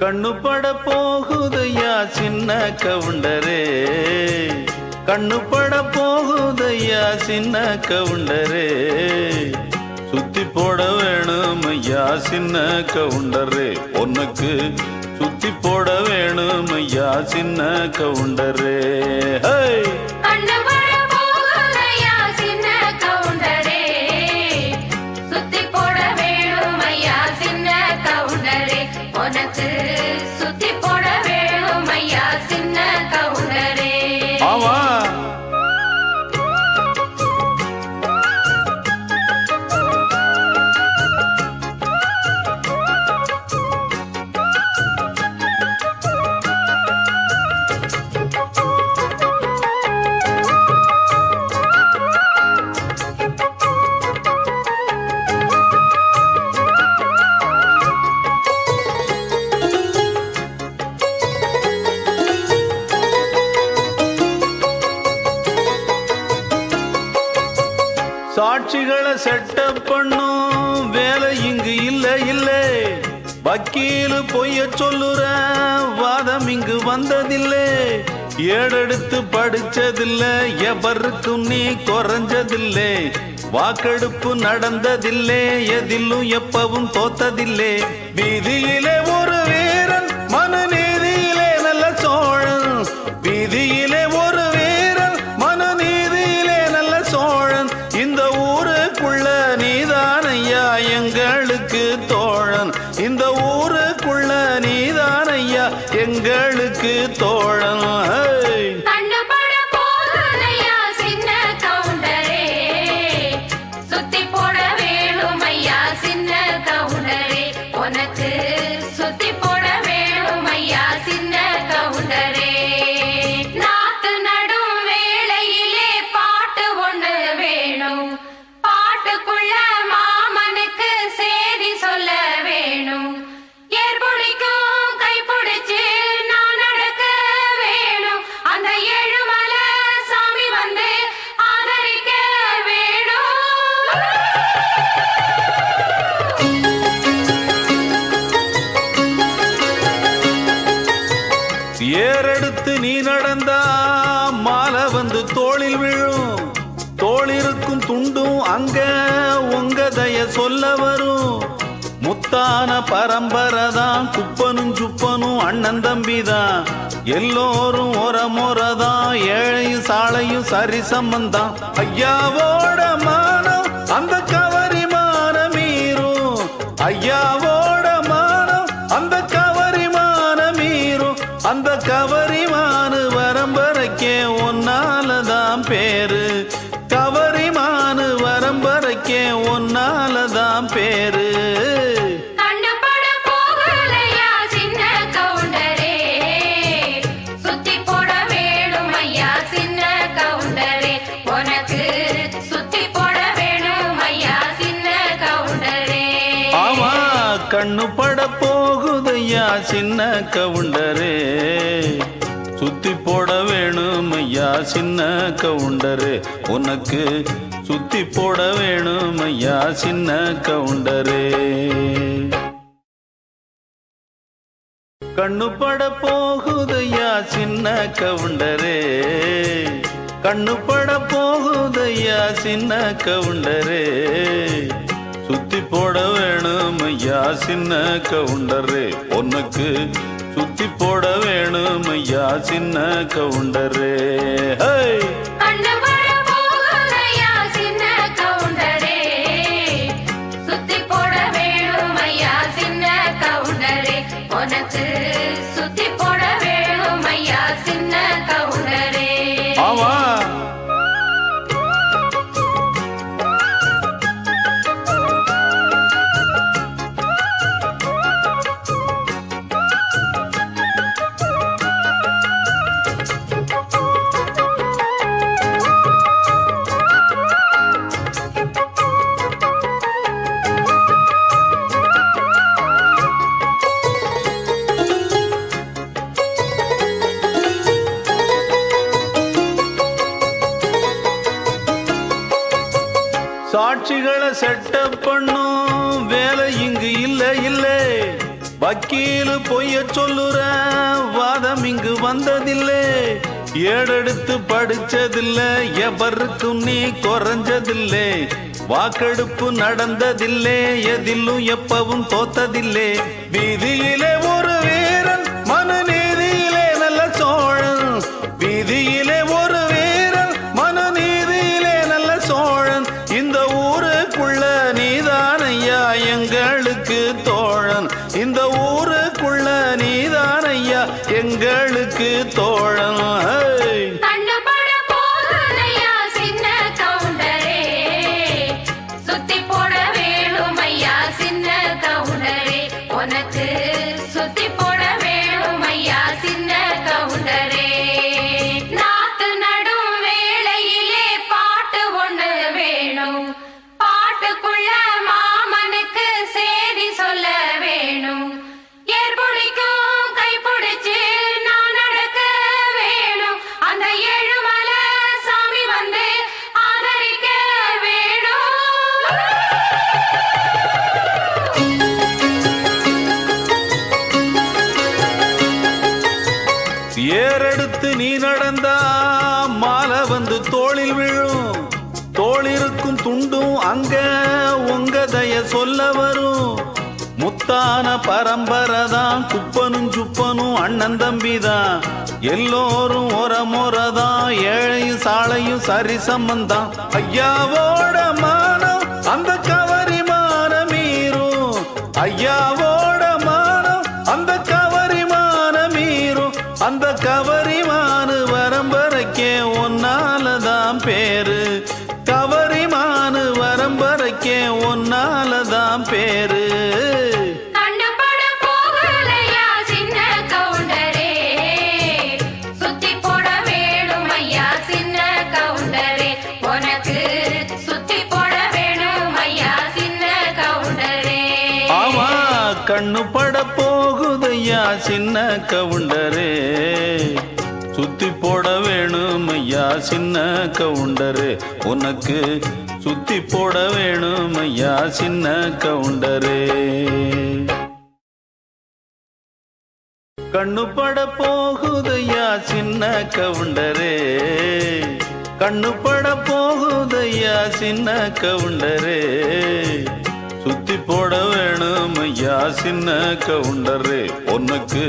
கண்ணு பட போகுதையா சின்ன கவுண்டரே, கண்ணு பட போகுதையா சின்ன கவுண்டரே, சுத்தி போட வேணும் ஐயா சின்ன கவுண்டரே, உனக்கு சுத்தி போட வேணும் ஐயா சின்ன கவுண்டரே. உனக்கு சுத்தி போட வேணும் ஐயா சின்ன கவுண்டரே. ஆமா சாட்சிகளை செட்டப் பண்ணும் வேலை இங்கு இல்ல இல்ல, வக்கீலு பொய்ய சொல்லுற வாதம் இங்கு வந்ததில்லை, ஏடெடுத்து படிச்சதில்லை, எவருக்கும் நீ குறைஞ்சதில்லை, வாக்கெடுப்பு நடந்ததில்லை, எதிலும் எப்பவும் தோத்ததில்லை, வீதியிலே ஒரு வீரன் மனு நீதியிலே நல்ல சோழன், வீதியிலே ஒரு வீரன் மனு நீதியிலே நல்ல சோழன், இந்த ஊருக்குள்ள நீதான் ஐயா எங்களுக்கு தோழன், இந்த ஊருக்குள்ள நீதான் ஐயா எங்களுக்கு தோழன். உனக்கு சுத்தி போட வேணும் ஐயா சின்ன கவுண்டரே. நாத்து நடும் வேளையிலே பாட்டு ஒண்ணு வேணும், பாட்டுக்குள்ள மாமனுக்கு சேதி சொல்ல வேணும், ஏற்புடிக்கும் கைப்பிடிச்சு நான் நடக்க வேணும், அந்த ஏழுமலை சாமி வந்து ஆதரிக்க வேணும். ஏறெடுத்து நீ நடந்தா மாலை வந்து தோளில் விழும், தோளிருக்கும் துண்டும் அங்க உங்க தய சொல்ல வரும், முத்தான பரம்பரை தான் குப்பனும் சுப்பனும் அண்ணன் தம்பி தான், எல்லோரும் ஒரு முறைதான், ஏழையும் சாலையும் சரி சம்பந்தான், ஐயாவோட மானம் அந்த கவரி மானம் மீறும், ஐயாவோட மானம் அந்த கவரி மானம் மீறும், அந்த கவரிமானு வரம்பரைக்கே ஒன்னாலதான் பேரு, கவரிமானு வரம்பரைக்கே ஒன்னாலதான் பேரு. சுத்தி போட வேணும் ஐயா சின்ன கவுண்டரே, உனக்கு சுத்தி போட வேணும் ஐயா சின்ன கவுண்டரே. ஆமா கண்ணு பட போகுதையா சின்ன கவுண்டரே, சுத்தி போட வேணும் ஐயா சின்ன கவுண்டரே, உனக்கு சுத்தி போட வேணும் ஐயா சின்ன கவுண்டரே. கண்ணு பட போகுதையா சின்ன கவுண்டரே, கண்ணு பட போகுதையா சின்ன கவுண்டரே, சுத்தி போட வேணும் ஐயா சின்ன கவுண்டரே, உனக்கு சுத்தி போட வேணும் ஐயா சின்ன கவுண்டரே. சுத்தி போட வேணும் ஐயா சின்ன கவுண்டரே, உனக்கு சுத்தி போட வேணும் ஐயா சின்ன கவுண்டரே. ஆமா சாட்சிகளை செட்டப் பண்ணும் வேலை இங்கு இல்ல இல்ல, வக்கீலு பொய்ய சொல்லுற வாதம் இங்கு வந்ததில்லை, ஏடெடுத்து படிச்சதில்லை, எவருக்கும் நீ குறைஞ்சதில்லை, வாக்கெடுப்பு நடந்ததில்லை, எதிலும் எப்பவும் தோத்ததில்லை. வீதியிலே ஒரு வீரன், மனு நீதியிலே நல்ல சோழன், வீதியிலே ஒரு வீரன், மனு நீதியிலே நல்ல சோழன், இந்த ஊருக்குள்ள நீதானையா எங்களுக்கு தோழன், இந்த ஊருக்குள்ள நீதானையா எங்களுக்கு தோழன். கண்ணுபட போகுதையா சின்ன கவுண்டரே, சுத்தி போட வேணுமையா சின்ன கவுண்டரே, உனக்கு சுத்தி போட வேணுமையா சின்ன கவுண்டரே. நாத்து நடும் வேளையிலே பாட்டு ஒண்ணு வேணும், பாட்டுக்குள்ள மாமனுக்கு சேதி சொல்ல வேணும், ஏற்புடிக்கும் கைப்பிடிச்சு நான் நடக்க வேணும், அந்த ஏழுமலை சாமி வந்து ஆதரிக்க வேணும். ஏறெடுத்து நீ நடந்தா மாலை வந்து தோளில் விழும், தோளிருக்கும் துண்டும் அங்க உங்க தய சொல்ல வரும், முத்தான பரம்பரைதான் குப்பனும் சுப்பனும் அண்ணன் தம்பிதான், எல்லோரும் ஒரமுறைதான், ஏழையும் சாலையும் சரி சம்பந்தான், ஐயாவோட மானம் அந்த கவரி மானம் மீறும், ஐயாவோட மானம் அந்த கவரி மானம் மீறும், அந்த கவரிமானு வரம்பரைக்கே ஒன்னாலதான் பேரு, கவரிமானு வரம்பரைக்கே ஒன்னாலதான் பேரு. கண்ணுபட போகலையா சின்ன கவுண்டரே, சுத்தி போட வேணுமையா சின்ன கவுண்டரே, உனக்கு சுத்தி போட வேணுமையா சின்ன கவுண்டரே. ஆமா கண்ணு பட போகுதையா சின்ன கவுண்டரே, சுத்தி போட வேணும் ஐயா சின்ன கவுண்டரே, உனக்கு சுத்தி போட வேணும் ஐயா சின்ன கவுண்டரே. கண்ணு பட போகுதையா சின்ன கவுண்டரே, கண்ணு பட போகுதையா சின்ன கவுண்டரே, சுத்தி போட வேணும் ஐயா சின்ன கவுண்டரே, உனக்கு